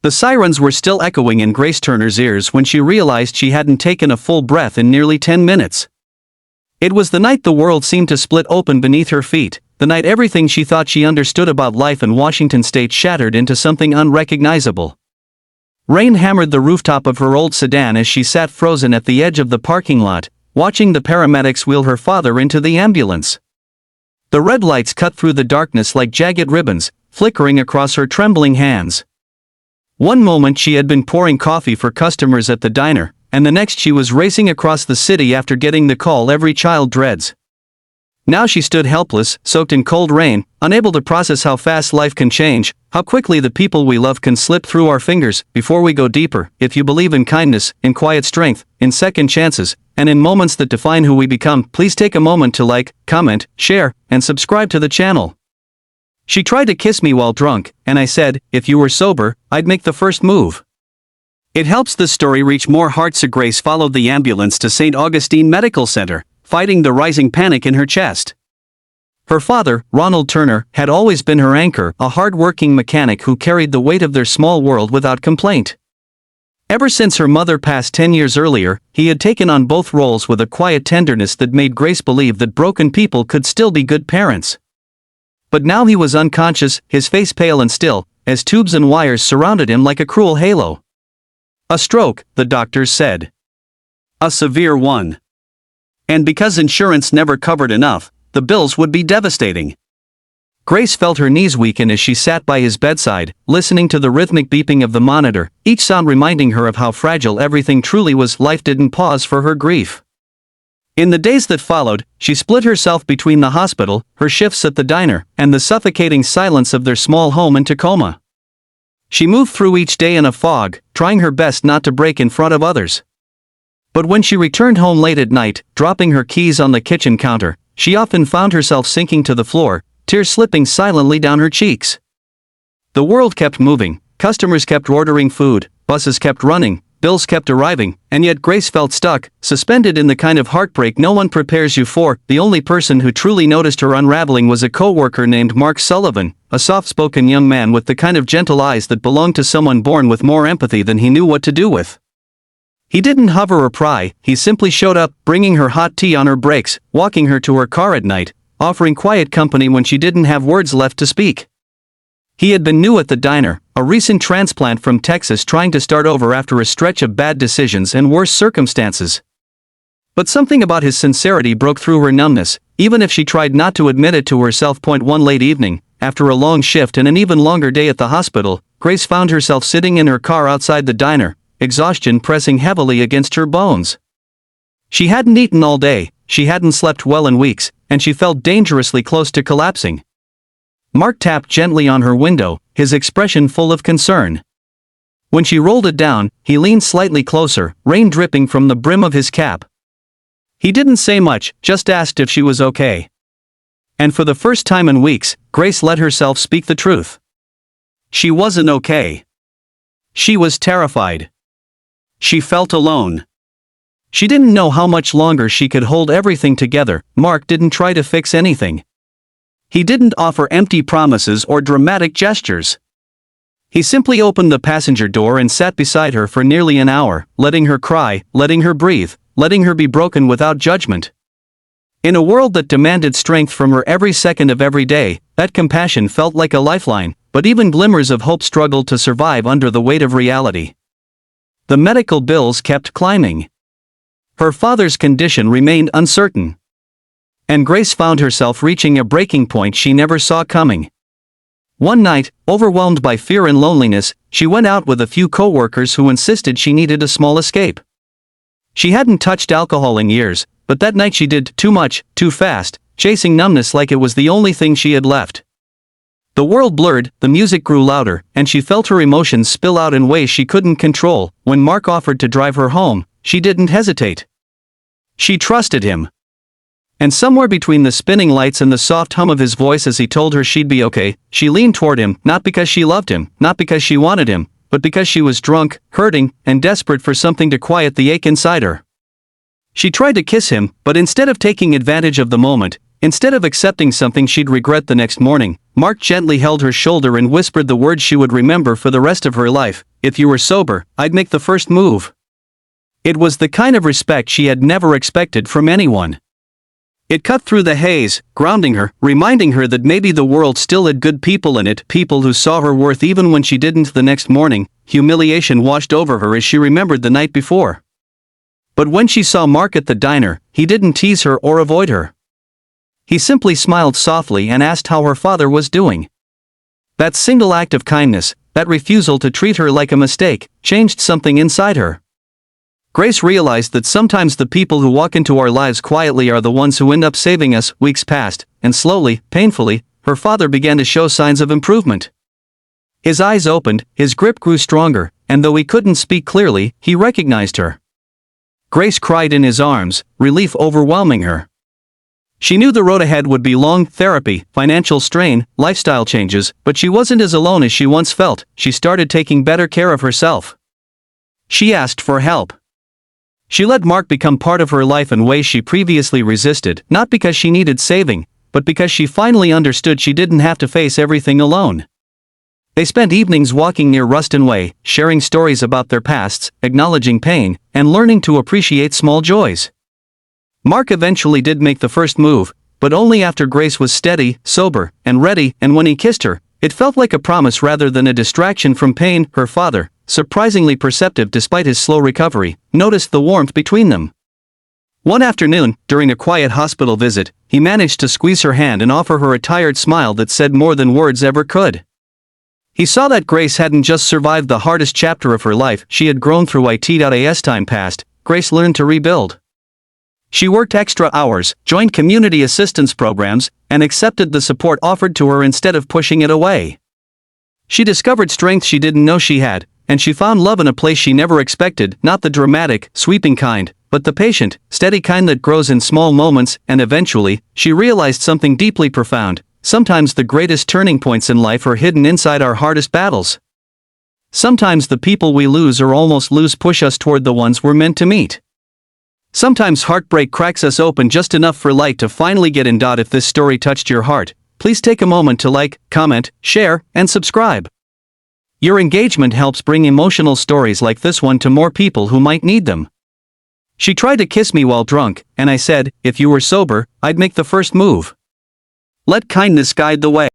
The sirens were still echoing in Grace Turner's ears when she realized she hadn't taken a full breath in nearly 10 minutes. It was the night the world seemed to split open beneath her feet, the night everything she thought she understood about life in Washington state shattered into something unrecognizable. Rain hammered the rooftop of her old sedan as she sat frozen at the edge of the parking lot, watching the paramedics wheel her father into the ambulance. The red lights cut through the darkness like jagged ribbons, flickering across her trembling hands. One moment she had been pouring coffee for customers at the diner, and the next she was racing across the city after getting the call every child dreads. Now she stood helpless, soaked in cold rain, unable to process how fast life can change, how quickly the people we love can slip through our fingers. Before we go deeper, if you believe in kindness, in quiet strength, in second chances, and in moments that define who we become, please take a moment to like, comment, share, and subscribe to the channel. She tried to kiss me while drunk, and I said, if you were sober, I'd make the first move. It helps this story reach more hearts. Grace followed the ambulance to St. Augustine Medical Center, fighting the rising panic in her chest. Her father, Ronald Turner, had always been her anchor, a hard-working mechanic who carried the weight of their small world without complaint. Ever since her mother passed 10 years earlier, he had taken on both roles with a quiet tenderness that made Grace believe that broken people could still be good parents. But now he was unconscious, his face pale and still, as tubes and wires surrounded him like a cruel halo. A stroke, the doctors said. A severe one. And because insurance never covered enough, the bills would be devastating. Grace felt her knees weaken as she sat by his bedside, listening to the rhythmic beeping of the monitor, each sound reminding her of how fragile everything truly was. Life didn't pause for her grief. In the days that followed, she split herself between the hospital, her shifts at the diner, and the suffocating silence of their small home in Tacoma. She moved through each day in a fog, trying her best not to break in front of others. But when she returned home late at night, dropping her keys on the kitchen counter, she often found herself sinking to the floor, tears slipping silently down her cheeks. The world kept moving, customers kept ordering food, buses kept running, bills kept arriving, and yet Grace felt stuck, suspended in the kind of heartbreak no one prepares you for. The only person who truly noticed her unraveling was a co-worker named Mark Sullivan, a soft-spoken young man with the kind of gentle eyes that belonged to someone born with more empathy than he knew what to do with. He didn't hover or pry, he simply showed up, bringing her hot tea on her breaks, walking her to her car at night, offering quiet company when she didn't have words left to speak. He had been new at the diner, a recent transplant from Texas trying to start over after a stretch of bad decisions and worse circumstances. But something about his sincerity broke through her numbness, even if she tried not to admit it to herself. One late evening, after a long shift and an even longer day at the hospital, Grace found herself sitting in her car outside the diner, exhaustion pressing heavily against her bones. She hadn't eaten all day, she hadn't slept well in weeks, and she felt dangerously close to collapsing. Mark tapped gently on her window, his expression full of concern. When she rolled it down, he leaned slightly closer, rain dripping from the brim of his cap. He didn't say much, just asked if she was okay. And for the first time in weeks, Grace let herself speak the truth. She wasn't okay. She was terrified. She felt alone. She didn't know how much longer she could hold everything together. Mark didn't try to fix anything. He didn't offer empty promises or dramatic gestures. He simply opened the passenger door and sat beside her for nearly an hour, letting her cry, letting her breathe, letting her be broken without judgment. In a world that demanded strength from her every second of every day, that compassion felt like a lifeline, but even glimmers of hope struggled to survive under the weight of reality. The medical bills kept climbing. Her father's condition remained uncertain. And Grace found herself reaching a breaking point she never saw coming. One night, overwhelmed by fear and loneliness, she went out with a few co-workers who insisted she needed a small escape. She hadn't touched alcohol in years, but that night she did, too much, too fast, chasing numbness like it was the only thing she had left. The world blurred, the music grew louder, and she felt her emotions spill out in ways she couldn't control. When Mark offered to drive her home, she didn't hesitate. She trusted him. And somewhere between the spinning lights and the soft hum of his voice as he told her she'd be okay, she leaned toward him, not because she loved him, not because she wanted him, but because she was drunk, hurting, and desperate for something to quiet the ache inside her. She tried to kiss him, but instead of taking advantage of the moment, instead of accepting something she'd regret the next morning, Mark gently held her shoulder and whispered the words she would remember for the rest of her life, "If you were sober, I'd make the first move." It was the kind of respect she had never expected from anyone. It cut through the haze, grounding her, reminding her that maybe the world still had good people in it, people who saw her worth even when she didn't. The next morning, humiliation washed over her as she remembered the night before. But when she saw Mark at the diner, he didn't tease her or avoid her. He simply smiled softly and asked how her father was doing. That single act of kindness, that refusal to treat her like a mistake, changed something inside her. Grace realized that sometimes the people who walk into our lives quietly are the ones who end up saving us. Weeks passed, and slowly, painfully, her father began to show signs of improvement. His eyes opened, his grip grew stronger, and though he couldn't speak clearly, he recognized her. Grace cried in his arms, relief overwhelming her. She knew the road ahead would be long: therapy, financial strain, lifestyle changes, but she wasn't as alone as she once felt. She started taking better care of herself. She asked for help. She let Mark become part of her life in ways she previously resisted, not because she needed saving, but because she finally understood she didn't have to face everything alone. They spent evenings walking near Ruston Way, sharing stories about their pasts, acknowledging pain, and learning to appreciate small joys. Mark eventually did make the first move, but only after Grace was steady, sober, and ready, and when he kissed her, it felt like a promise rather than a distraction from pain. Her father, surprisingly perceptive despite his slow recovery, noticed the warmth between them. One afternoon, during a quiet hospital visit, he managed to squeeze her hand and offer her a tired smile that said more than words ever could. He saw that Grace hadn't just survived the hardest chapter of her life, she had grown through it. As time passed, Grace learned to rebuild. She worked extra hours, joined community assistance programs, and accepted the support offered to her instead of pushing it away. She discovered strength she didn't know she had, and she found love in a place she never expected, not the dramatic, sweeping kind, but the patient, steady kind that grows in small moments. And eventually, she realized something deeply profound: sometimes the greatest turning points in life are hidden inside our hardest battles. Sometimes the people we lose or almost lose push us toward the ones we're meant to meet. Sometimes heartbreak cracks us open just enough for light to finally get in. If this story touched your heart, please take a moment to like, comment, share, and subscribe. Your engagement helps bring emotional stories like this one to more people who might need them. She tried to kiss me while drunk, and I said, "If you were sober, I'd make the first move." Let kindness guide the way.